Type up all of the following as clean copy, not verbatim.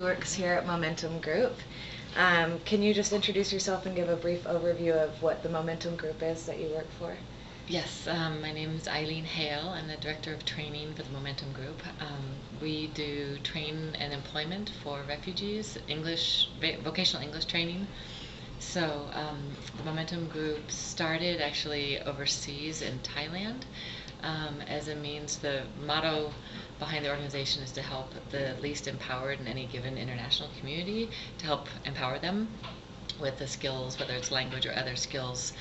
Works here at Momentum Group. Can you just introduce yourself and give a brief overview of what the Momentum Group is that you work for? Yes, my name is Eileen Hale. I'm the Director of Training for the Momentum Group. We do train and employment for refugees, vocational English training. The Momentum Group started actually overseas in Thailand as a means. The motto behind the organization is to help the least empowered in any given international community, to help empower them with the skills, whether it's language or other skills,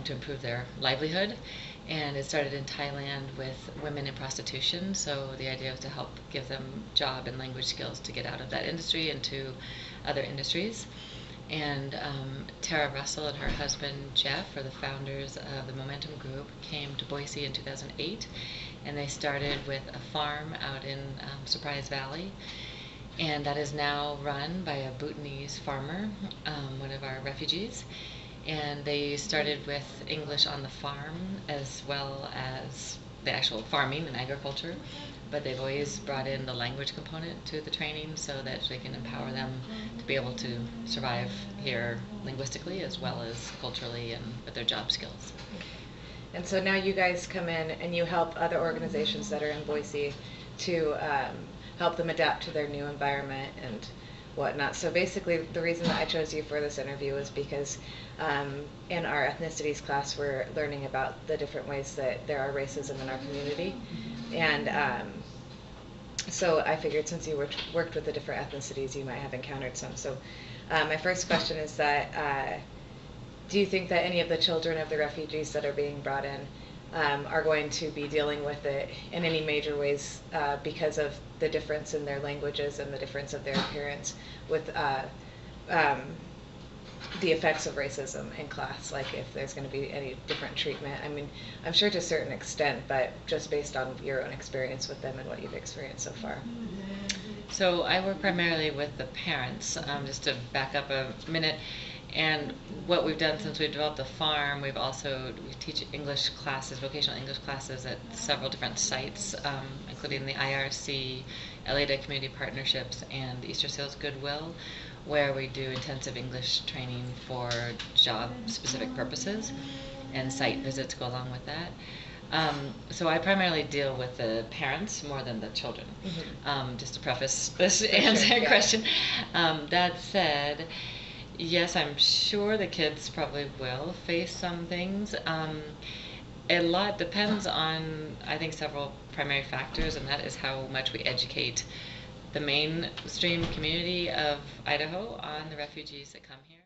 to improve their livelihood. And it started in Thailand with women in prostitution. So the idea was to help give them job and language skills to get out of that industry into other industries. And Tara Russell and her husband Jeff are the founders of the Momentum Group, came to Boise in 2008, and they started with a farm out in Surprise Valley, and that is now run by a Bhutanese farmer, one of our refugees. And they started with English on the farm as well as the actual farming and agriculture, but they've always brought in the language component to the training so that they can empower them to be able to survive here linguistically as well as culturally and with their job skills. And so now you guys come in and you help other organizations that are in Boise to help them adapt to their new environment and whatnot. So basically, the reason that I chose you for this interview is because in our ethnicities class, we're learning about the different ways that there are racism in our community. And so I figured since you worked with the different ethnicities, you might have encountered some. So my first question is that do you think that any of the children of the refugees that are being brought in are going to be dealing with it in any major ways because of the difference in their languages and the difference of their appearance with the effects of racism in class, like if there's going to be any different treatment? I mean, I'm sure to a certain extent, but just based on your own experience with them and what you've experienced so far. So I work primarily with the parents, just to back up a minute. And what we've done since we've developed the farm, we teach English classes, vocational English classes at several different sites, including the IRC, LADA Community Partnerships, and Easter Seals Goodwill, where we do intensive English training for job-specific purposes, and site visits go along with that. So I primarily deal with the parents more than the children, just to preface this question. That said, yes, I'm sure the kids probably will face some things. A lot depends on, I think, several primary factors, and that is how much we educate the mainstream community of Idaho on the refugees that come here.